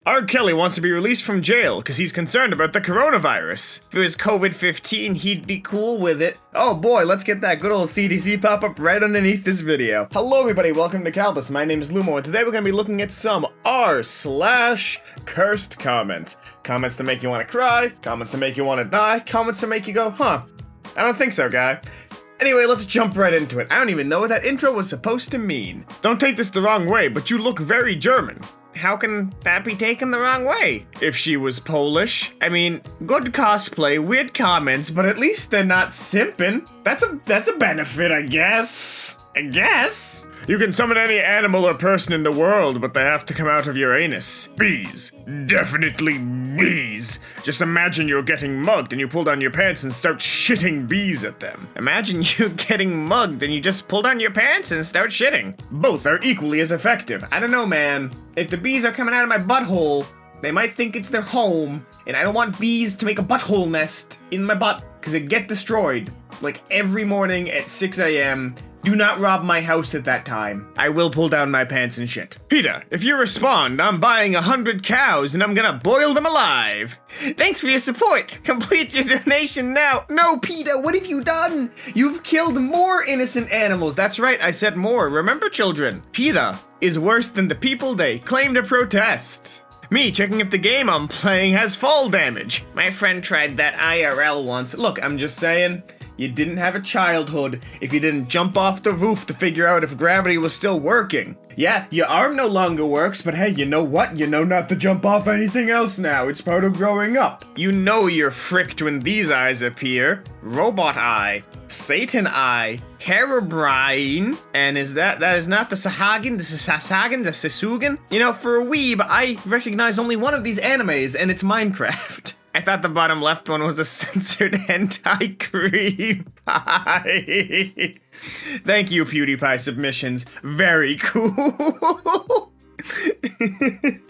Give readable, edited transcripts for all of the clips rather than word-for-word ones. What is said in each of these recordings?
R. Kelly wants to be released from jail because he's concerned about the coronavirus. If it was COVID-15, he'd be cool with it. Oh boy, let's get that good old CDC pop-up right underneath this video. Hello everybody, welcome to Kalbus. My name is Lumo, and today we're going to be looking at some r/cursed comments. Comments to make you want to cry, comments to make you want to die, comments to make you go, huh, I don't think so, guy. Anyway, let's jump right into it. I don't even know what that intro was supposed to mean. Don't take this the wrong way, but you look very German. How can that be taken the wrong way? If she was Polish, I mean, good cosplay, weird comments, but at least they're not simping. That's a benefit, I guess. You can summon any animal or person in the world, but they have to come out of your anus. Bees. Definitely bees. Just imagine you're getting mugged and you pull down your pants and start shitting bees at them. Imagine you getting mugged and you just pull down your pants and start shitting. Both are equally as effective. I don't know, man. If the bees are coming out of my butthole, they might think it's their home, and I don't want bees to make a butthole nest in my butt, because it'd get destroyed. Like every morning at 6 a.m., do not rob my house at that time. I will pull down my pants and shit. PETA, if you respond, I'm buying 100 cows and I'm gonna boil them alive. Thanks for your support. Complete your donation now. No, PETA, what have you done? You've killed more innocent animals. That's right, I said more. Remember, children, PETA is worse than the people they claim to protest. Me checking if the game I'm playing has fall damage. My friend tried that IRL once. Look, I'm just saying, you didn't have a childhood if you didn't jump off the roof to figure out if gravity was still working. Yeah, your arm no longer works, but hey, you know what? You know not to jump off anything else now. It's part of growing up. You know you're fricked when these eyes appear. Robot eye, Satan eye, Herobrine, and that is not the Sahagin, the Sasagan, the Sisugan? You know, for a weeb, I recognize only one of these animes, and it's Minecraft. I thought the bottom left one was a censored hentai cream pie. Thank you, PewDiePie submissions. Very cool.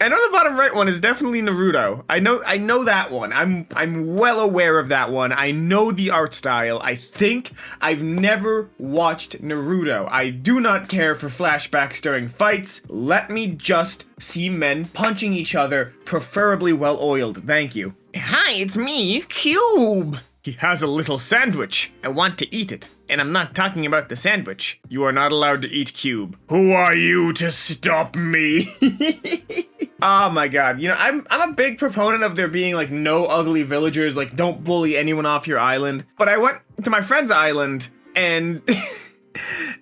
I know the bottom right one is definitely Naruto. I know that one. I'm well aware of that one. I know the art style. I think I've never watched Naruto. I do not care for flashbacks during fights. Let me just see men punching each other, preferably well-oiled. Thank you. Hi, it's me, Cube. He has a little sandwich. I want to eat it. And I'm not talking about the sandwich. You are not allowed to eat Cube. Who are you to stop me? Oh my god. You know, I'm a big proponent of there being like no ugly villagers, like don't bully anyone off your island. But I went to my friend's island and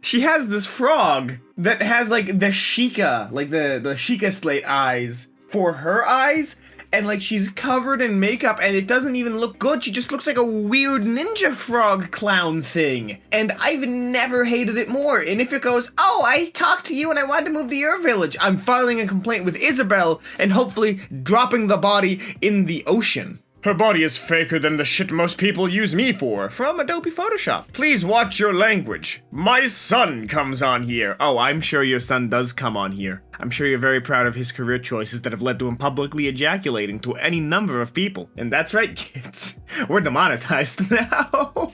she has this frog that has like the Sheikah, like the Sheikah slate eyes for her eyes. And like she's covered in makeup and it doesn't even look good. She just looks like a weird ninja frog clown thing. And I've never hated it more. And if it goes, oh, I talked to you and I wanted to move to your village, I'm filing a complaint with Isabel and hopefully dropping the body in the ocean. Her body is faker than the shit most people use me for. From Adobe Photoshop. Please watch your language. My son comes on here. Oh, I'm sure your son does come on here. I'm sure you're very proud of his career choices that have led to him publicly ejaculating to any number of people. And that's right, kids. We're demonetized now.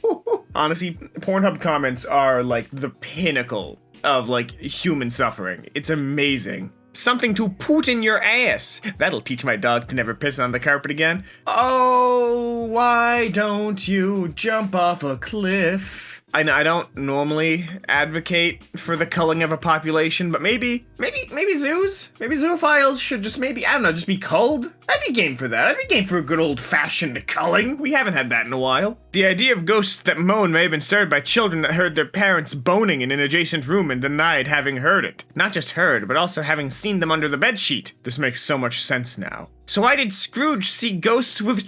Honestly, Pornhub comments are like the pinnacle of like human suffering. It's amazing. Something to put in your ass. That'll teach my dog to never piss on the carpet again. Oh, why don't you jump off a cliff? I don't normally advocate for the culling of a population, but maybe zoos? Maybe zoophiles should just maybe, I don't know, just be culled? I'd be game for that. I'd be game for a good old-fashioned culling. We haven't had that in a while. The idea of ghosts that moan may have been started by children that heard their parents boning in an adjacent room and denied having heard it. Not just heard, but also having seen them under the bedsheet. This makes so much sense now. So why did Scrooge see ghosts with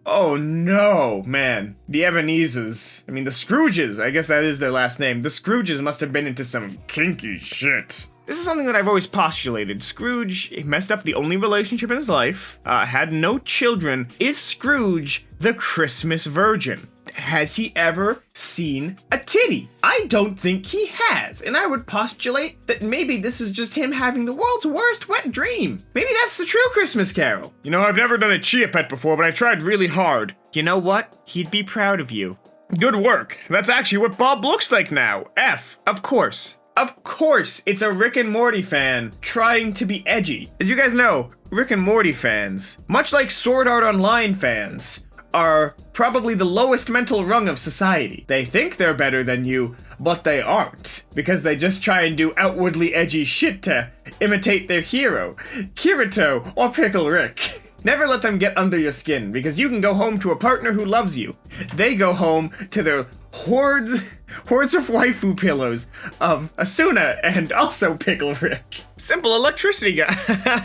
Oh no, man. The Ebenezers. I mean, the Scrooges. I guess that is their last name. The Scrooges must have been into some kinky shit. This is something that I've always postulated. Scrooge messed up the only relationship in his life, had no children. Is Scrooge the Christmas virgin? Has he ever seen a titty? I don't think he has, and I would postulate that maybe this is just him having the world's worst wet dream. Maybe that's the true Christmas Carol. You know, I've never done a chia pet before, but I tried really hard. You know what? He'd be proud of you. Good work. That's actually what Bob looks like now. F, of course. Of course, it's a Rick and Morty fan trying to be edgy. As you guys know, Rick and Morty fans, much like Sword Art Online fans, are probably the lowest mental rung of society. They think they're better than you, but they aren't, because they just try and do outwardly edgy shit to imitate their hero, Kirito or Pickle Rick. Never let them get under your skin, because you can go home to a partner who loves you. They go home to their hordes of waifu pillows of Asuna and also Pickle Rick. Simple electricity guy.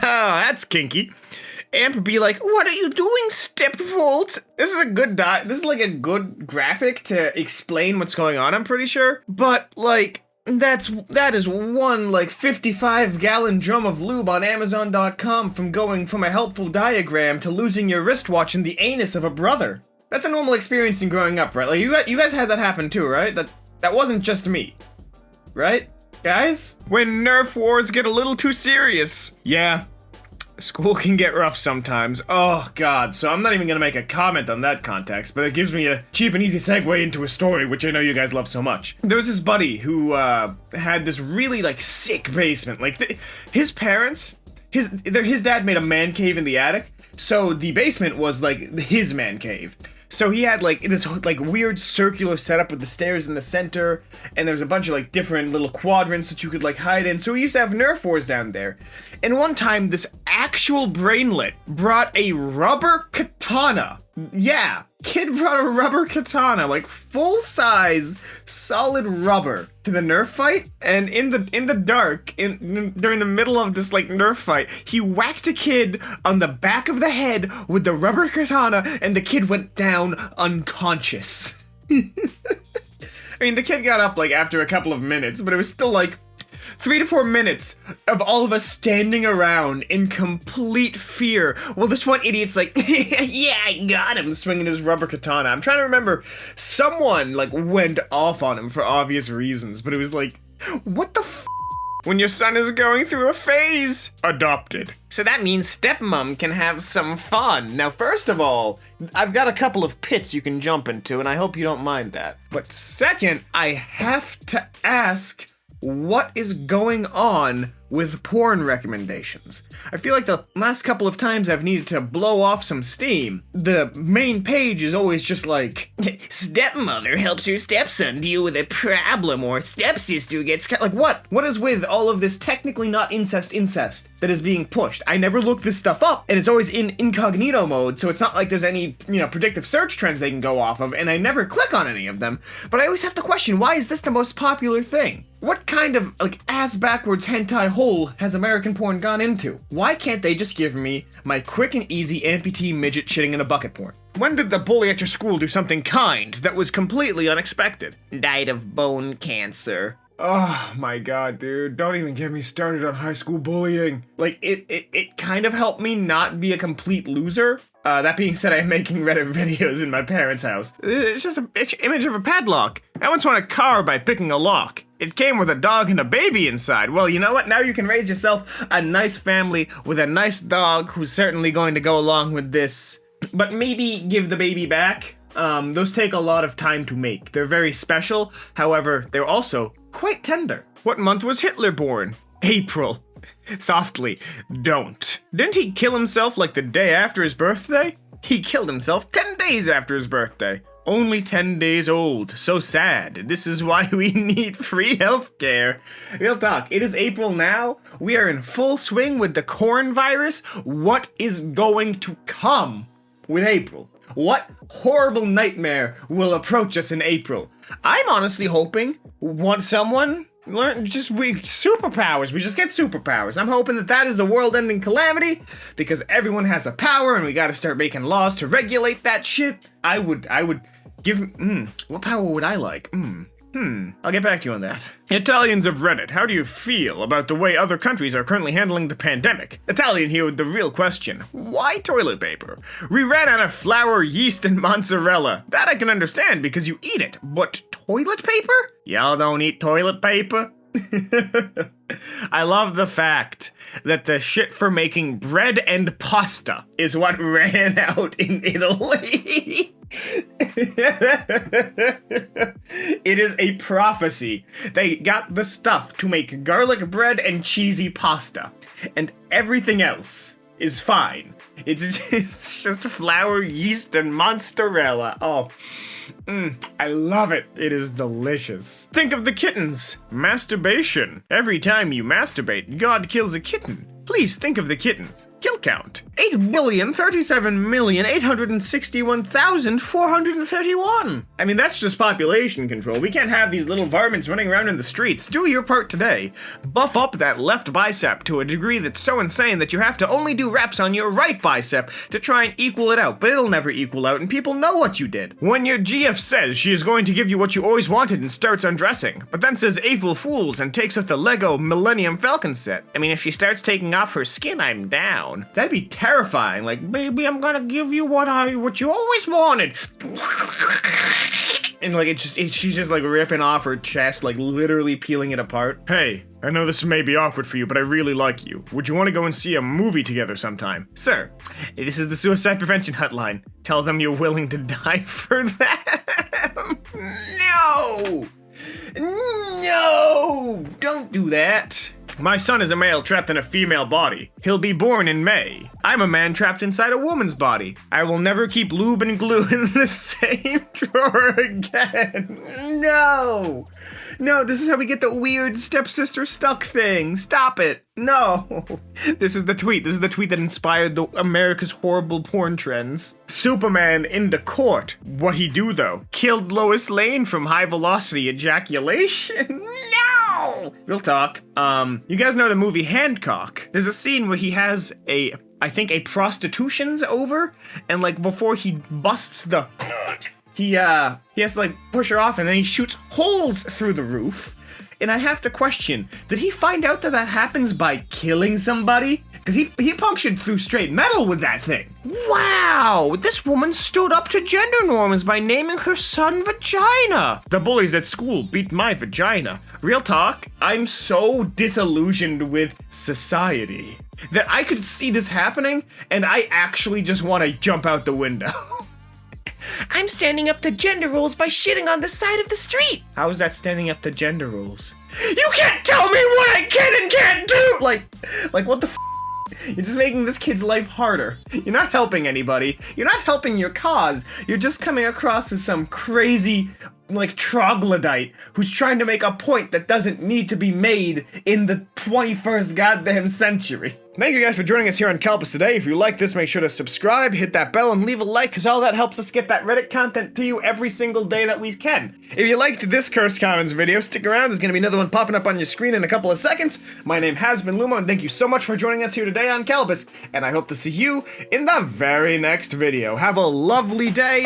That's kinky. Amp would be like, "What are you doing, Stepvolt?" This is a good this is like a good graphic to explain what's going on, I'm pretty sure. But like, that is one like 55-gallon drum of lube on Amazon.com from going from a helpful diagram to losing your wristwatch in the anus of a brother. That's a normal experience in growing up, right? Like you guys had that happen too, right? That wasn't just me, right, guys? When Nerf wars get a little too serious, yeah. School can get rough sometimes. Oh, God. So I'm not even going to make a comment on that context, but it gives me a cheap and easy segue into a story, which I know you guys love so much. There was this buddy who had this really, like, sick basement. Like, his parents, his dad made a man cave in the attic, so the basement was, like, his man cave. So he had, like, this, like, weird circular setup with the stairs in the center, and there was a bunch of, like, different little quadrants that you could, like, hide in. So he used to have Nerf wars down there. And one time, this actual brainlet brought a rubber katana. Yeah, kid brought a rubber katana, like, full-size, solid rubber to the Nerf fight. And in the dark, during the middle of this, like, Nerf fight, he whacked a kid on the back of the head with the rubber katana, and the kid went down unconscious. I mean, the kid got up, like, after a couple of minutes, but it was still, like, 3 to 4 minutes of all of us standing around in complete fear. Well, this one idiot's like, yeah, I got him, swinging his rubber katana. I'm trying to remember, someone, like, went off on him for obvious reasons, but it was like, what the f***? When your son is going through a phase. Adopted. So that means stepmom can have some fun. Now, first of all, I've got a couple of pits you can jump into, and I hope you don't mind that. But second, I have to ask, what is going on with porn recommendations? I feel like the last couple of times I've needed to blow off some steam, the main page is always just like, stepmother helps her stepson deal with a problem, or stepsister gets like, what? What is with all of this technically not incest that is being pushed? I never look this stuff up, and it's always in incognito mode, so it's not like there's any, predictive search trends they can go off of, and I never click on any of them, but I always have to question, why is this the most popular thing? What kind of, like, ass-backwards hentai hole has American porn gone into? Why can't they just give me my quick and easy amputee midget shitting in a bucket porn? When did the bully at your school do something kind that was completely unexpected? Died of bone cancer. Oh my god, dude. Don't even get me started on high school bullying. Like, it kind of helped me not be a complete loser. That being said, I'm making Reddit videos in my parents' house. It's just an image of a padlock. I once won a car by picking a lock. It came with a dog and a baby inside. Well, you know what? Now you can raise yourself a nice family with a nice dog who's certainly going to go along with this. But maybe give the baby back. Those take a lot of time to make. They're very special. However, they're also quite tender. What month was Hitler born? April. Softly, don't. Didn't he kill himself like the day after his birthday? He killed himself 10 days after his birthday. Only 10 days old. So sad. This is why we need free healthcare. Real talk, it is April now. We are in full swing with the corn virus. What is going to come with April? What horrible nightmare will approach us in April? I'm honestly hoping superpowers. We just get superpowers. I'm hoping that is the world-ending calamity because everyone has a power and we gotta start making laws to regulate that shit. I would give, what power would I like? I'll get back to you on that. Italians of Reddit, how do you feel about the way other countries are currently handling the pandemic? Italian here with the real question. Why toilet paper? We ran out of flour, yeast, and mozzarella. That I can understand because you eat it. But toilet paper? Y'all don't eat toilet paper? I love the fact that the shit for making bread and pasta is what ran out in Italy. It is a prophecy. They got the stuff to make garlic bread and cheesy pasta, and everything else is fine. It's just flour, yeast, and mozzarella. Oh, I love it. It is delicious. Think of the kittens. Masturbation. Every time you masturbate, God kills a kitten. Please think of the kittens. Kill count. 8,037,861,431. I mean, that's just population control. We can't have these little varmints running around in the streets. Do your part today. Buff up that left bicep to a degree that's so insane that you have to only do reps on your right bicep to try and equal it out, but it'll never equal out and people know what you did. When your GF says she is going to give you what you always wanted and starts undressing, but then says April Fools and takes out the Lego Millennium Falcon set. I mean, if she starts taking off her skin, I'm down. That'd be terrifying. Like, baby, I'm gonna give you what you always wanted. And like, she's just like ripping off her chest, like literally peeling it apart. Hey, I know this may be awkward for you, but I really like you. Would you want to go and see a movie together sometime? Sir, this is the suicide prevention hotline. Tell them you're willing to die for them. No! No! Don't do that. My son is a male trapped in a female body. He'll be born in May. I'm a man trapped inside a woman's body. I will never keep lube and glue in the same drawer again. No! No, this is how we get the weird stepsister stuck thing. Stop it. No. This is the tweet. This is the tweet that inspired America's horrible porn trends. Superman into court. What he do though? Killed Lois Lane from high velocity ejaculation? No! Real talk. You guys know the movie Hancock? There's a scene where he has I think a prostitution's over, and like before he busts the he has to like push her off and then he shoots holes through the roof. And I have to question, did he find out that happens by killing somebody? Because he punctured through straight metal with that thing. Wow, this woman stood up to gender norms by naming her son Vagina. The bullies at school beat my vagina. Real talk, I'm so disillusioned with society that I could see this happening and I actually just want to jump out the window. I'm standing up to gender rules by shitting on the side of the street. How is that standing up to gender rules? You can't tell me what I can and can't do! Like what the f***? You're just making this kid's life harder. You're not helping anybody. You're not helping your cause. You're just coming across as some crazy, like, troglodyte who's trying to make a point that doesn't need to be made in the 21st goddamn century. Thank you guys for joining us here on Kalbus today. If you like this, make sure to subscribe, hit that bell, and leave a like, because all that helps us get that Reddit content to you every single day that we can. If you liked this Cursed Commons video, stick around. There's going to be another one popping up on your screen in a couple of seconds. My name has been Lumo, and thank you so much for joining us here today on Kalbus, and I hope to see you in the very next video. Have a lovely day.